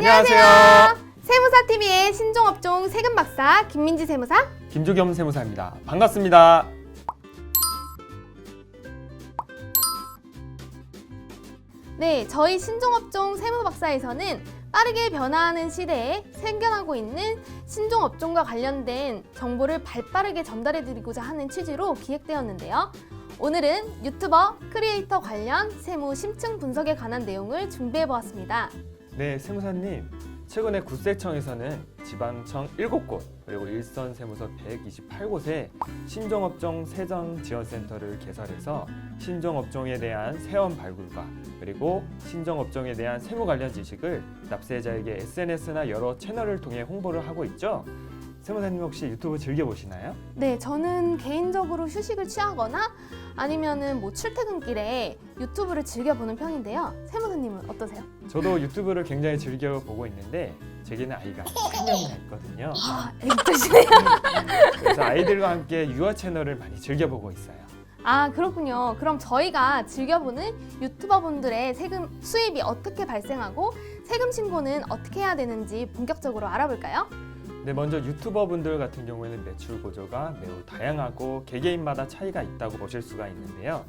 안녕하세요. 세무사TV의 신종업종 세금박사 김민지 세무사, 김조겸 세무사입니다. 반갑습니다. 네, 저희 신종업종 세무박사에서는 빠르게 변화하는 시대에 생겨나고 있는 신종업종과 관련된 정보를 발빠르게 전달해드리고자 하는 취지로 기획되었는데요. 오늘은 유튜버, 크리에이터 관련 세무 심층 분석에 관한 내용을 준비해보았습니다. 네, 세무사님. 최근에 국세청에서는 지방청 7곳 그리고 일선 세무서 128곳에 신종업종 세정지원센터를 개설해서 신종업종에 대한 세원 발굴과 그리고 신종업종에 대한 세무 관련 지식을 납세자에게 SNS나 여러 채널을 통해 홍보를 하고 있죠. 세무사님 혹시 유튜브 즐겨보시나요? 네, 저는 개인적으로 휴식을 취하거나 아니면은 출퇴근길에 유튜브를 즐겨보는 편인데요. 세무사님은 어떠세요? 저도 유튜브를 굉장히 즐겨보고 있는데 제게는 아이가 3명이나 있거든요. 애기떠시네요. 그래서 아이들과 함께 유아 채널을 많이 즐겨보고 있어요. 아, 그렇군요. 그럼 저희가 즐겨보는 유튜버분들의 세금 수입이 어떻게 발생하고 세금 신고는 어떻게 해야 되는지 본격적으로 알아볼까요? 네, 먼저 유튜버분들 같은 경우에는 매출 구조가 매우 다양하고 개개인마다 차이가 있다고 보실 수가 있는데요.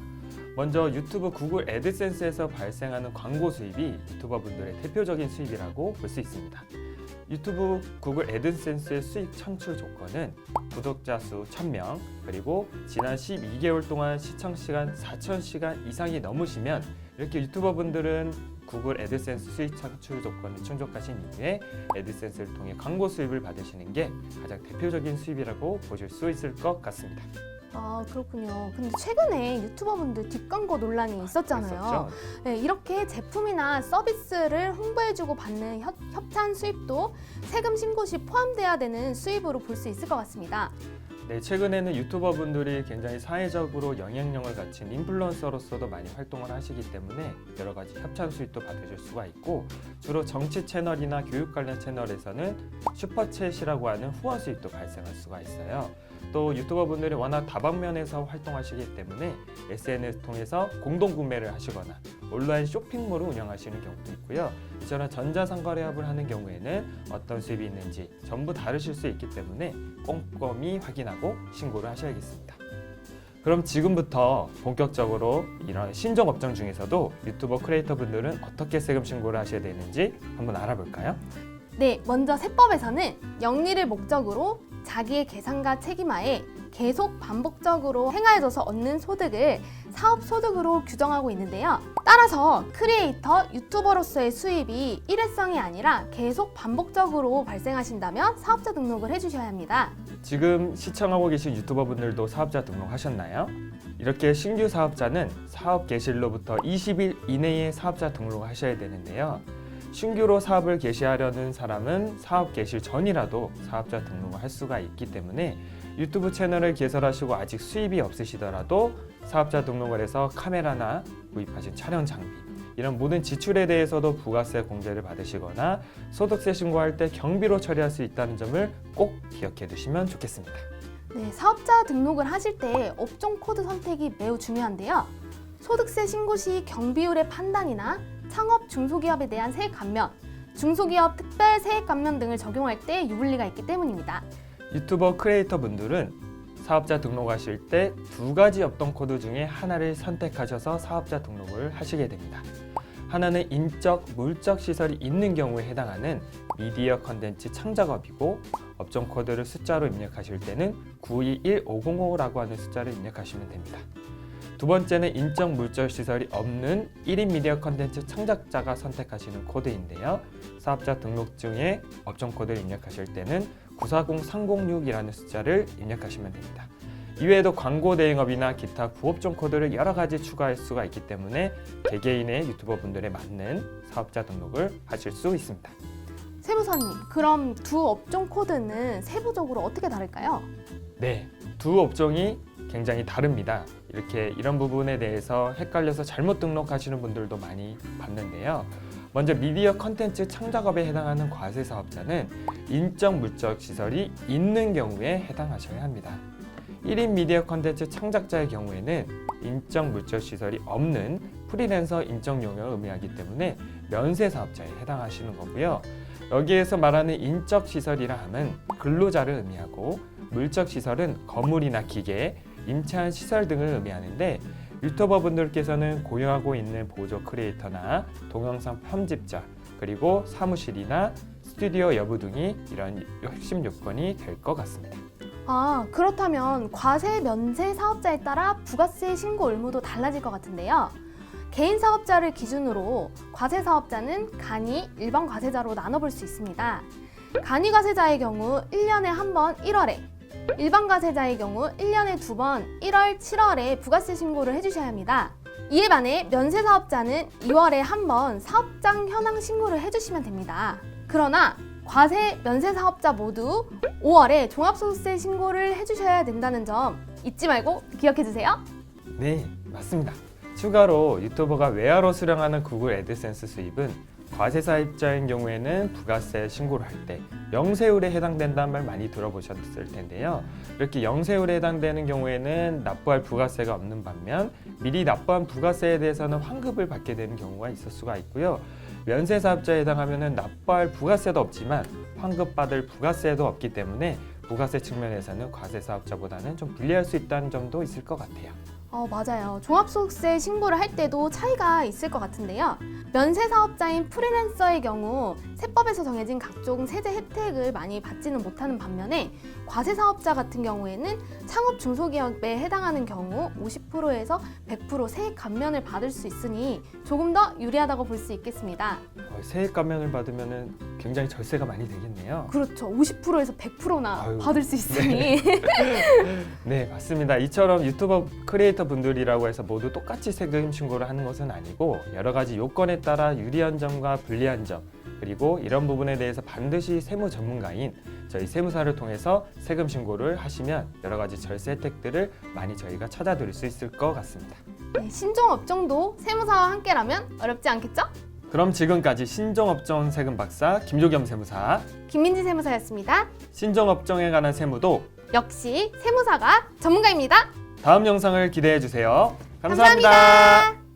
먼저 유튜브 구글 애드센스에서 발생하는 광고 수입이 유튜버분들의 대표적인 수입이라고 볼 수 있습니다. 유튜브 구글 애드센스의 수익 창출 조건은 구독자 수 1000명 그리고 지난 12개월 동안 시청 시간 4000시간 이상이 넘으시면 이렇게 유튜버분들은 구글 애드센스 수익 창출 조건을 충족하신 이후에 애드센스를 통해 광고 수입을 받으시는 게 가장 대표적인 수입이라고 보실 수 있을 것 같습니다. 아, 그렇군요. 근데 최근에 유튜버분들 뒷광고 논란이 있었잖아요. 있었죠? 네, 이렇게 제품이나 서비스를 홍보해주고 받는 협찬 수입도 세금 신고 시 포함돼야 되는 수입으로 볼 수 있을 것 같습니다. 네, 최근에는 유튜버분들이 굉장히 사회적으로 영향력을 갖춘 인플루언서로서도 많이 활동을 하시기 때문에 여러 가지 협찬 수입도 받으실 수가 있고 주로 정치 채널이나 교육 관련 채널에서는 슈퍼챗이라고 하는 후원 수입도 발생할 수가 있어요. 또 유튜버분들이 워낙 다방면에서 활동하시기 때문에 SNS 통해서 공동 구매를 하시거나 온라인 쇼핑몰을 운영하시는 경우도 있고요. 이처럼 전자상거래업을 하는 경우에는 어떤 수입이 있는지 전부 다르실 수 있기 때문에 꼼꼼히 확인하고 신고를 하셔야겠습니다. 그럼 지금부터 본격적으로 이런 신종업종 중에서도 유튜버 크리에이터 분들은 어떻게 세금 신고를 하셔야 되는지 한번 알아볼까요? 네, 먼저 세법에서는 영리를 목적으로 자기의 계산과 책임하에 계속 반복적으로 행하여져서 얻는 소득을 사업소득으로 규정하고 있는데요. 따라서 크리에이터, 유튜버로서의 수입이 일회성이 아니라 계속 반복적으로 발생하신다면 사업자 등록을 해주셔야 합니다. 지금 시청하고 계신 유튜버분들도 사업자 등록하셨나요? 이렇게 신규 사업자는 사업 개시일로부터 20일 이내에 사업자 등록을 하셔야 되는데요. 신규로 사업을 개시하려는 사람은 사업 개시 전이라도 사업자 등록을 할 수가 있기 때문에 유튜브 채널을 개설하시고 아직 수입이 없으시더라도 사업자 등록을 해서 카메라나 구입하신 촬영 장비 이런 모든 지출에 대해서도 부가세 공제를 받으시거나 소득세 신고할 때 경비로 처리할 수 있다는 점을 꼭 기억해 두시면 좋겠습니다. 네, 사업자 등록을 하실 때 업종 코드 선택이 매우 중요한데요. 소득세 신고 시 경비율의 판단이나 창업 중소기업에 대한 세액 감면, 중소기업 특별 세액 감면 등을 적용할 때 유불리가 있기 때문입니다. 유튜버 크리에이터 분들은 사업자 등록하실 때 2가지 업종 코드 중에 하나를 선택하셔서 사업자 등록을 하시게 됩니다. 하나는 인적, 물적 시설이 있는 경우에 해당하는 미디어 컨텐츠 창작업이고 업종 코드를 숫자로 입력하실 때는 921500라고 하는 숫자를 입력하시면 됩니다. 두 번째는 인적, 물적 시설이 없는 1인 미디어 컨텐츠 창작자가 선택하시는 코드인데요. 사업자 등록증에 업종 코드를 입력하실 때는 940306이라는 숫자를 입력하시면 됩니다. 이외에도 광고 대행업이나 기타 부업종 코드를 여러 가지 추가할 수가 있기 때문에 개개인의 유튜버 분들에 맞는 사업자 등록을 하실 수 있습니다. 세무사님, 그럼 두 업종 코드는 세부적으로 어떻게 다를까요? 네, 두 업종이 굉장히 다릅니다. 이런 부분에 대해서 헷갈려서 잘못 등록하시는 분들도 많이 봤는데요. 먼저 미디어 컨텐츠 창작업에 해당하는 과세 사업자는 인적, 물적 시설이 있는 경우에 해당하셔야 합니다. 1인 미디어 컨텐츠 창작자의 경우에는 인적, 물적 시설이 없는 프리랜서 인적 용역을 의미하기 때문에 면세 사업자에 해당하시는 거고요. 여기에서 말하는 인적 시설이라 함은 근로자를 의미하고 물적 시설은 건물이나 기계, 임차한 시설 등을 의미하는데 유튜버 분들께서는 고용하고 있는 보조 크리에이터나 동영상 편집자 그리고 사무실이나 스튜디오 여부 등이 이런 핵심 요건이 될 것 같습니다. 아, 그렇다면 과세 면세 사업자에 따라 부가세 신고 의무도 달라질 것 같은데요. 개인 사업자를 기준으로 과세 사업자는 간이, 일반 과세자로 나눠볼 수 있습니다. 간이 과세자의 경우 1년에 한 번 1월에, 일반 과세자의 경우 1년에 2번 1월, 7월에 부가세 신고를 해주셔야 합니다. 이에 반해 면세 사업자는 2월에 한 번 사업장 현황 신고를 해주시면 됩니다. 그러나 과세, 면세 사업자 모두 5월에 종합소득세 신고를 해주셔야 된다는 점 잊지 말고 기억해주세요. 네, 맞습니다. 추가로 유튜버가 외화로 수령하는 구글 애드센스 수입은 과세사입자인 경우에는 부가세 신고를 할 때 영세율에 해당된다는 말 많이 들어보셨을 텐데요. 이렇게 영세율에 해당되는 경우에는 납부할 부가세가 없는 반면 미리 납부한 부가세에 대해서는 환급을 받게 되는 경우가 있을 수가 있고요. 면세사업자에 해당하면 납부할 부가세도 없지만 환급받을 부가세도 없기 때문에 부가세 측면에서는 과세사업자보다는 좀 불리할 수 있다는 점도 있을 것 같아요. 맞아요. 종합소득세 신고를 할 때도 차이가 있을 것 같은데요. 면세 사업자인 프리랜서의 경우 세법에서 정해진 각종 세제 혜택을 많이 받지는 못하는 반면에 과세 사업자 같은 경우에는 창업 중소기업에 해당하는 경우 50%에서 100% 세액 감면을 받을 수 있으니 조금 더 유리하다고 볼 수 있겠습니다. 세액 감면을 받으면 굉장히 절세가 많이 되겠네요. 그렇죠. 50%에서 100%나 아유, 받을 수 있으니. 네, 맞습니다. 이처럼 유튜버 크리에이터 분들이라고 해서 모두 똑같이 세금 신고를 하는 것은 아니고 여러 가지 요건에 따라 유리한 점과 불리한 점 그리고 이런 부분에 대해서 반드시 세무 전문가인 저희 세무사를 통해서 세금 신고를 하시면 여러 가지 절세 혜택들을 많이 저희가 찾아드릴 수 있을 것 같습니다. 네, 신종업종도 세무사와 함께라면 어렵지 않겠죠? 그럼 지금까지 신종업종 세금 박사 김조겸 세무사, 김민지 세무사였습니다. 신종업종에 관한 세무도 역시 세무사가 전문가입니다. 다음 영상을 기대해 주세요. 감사합니다.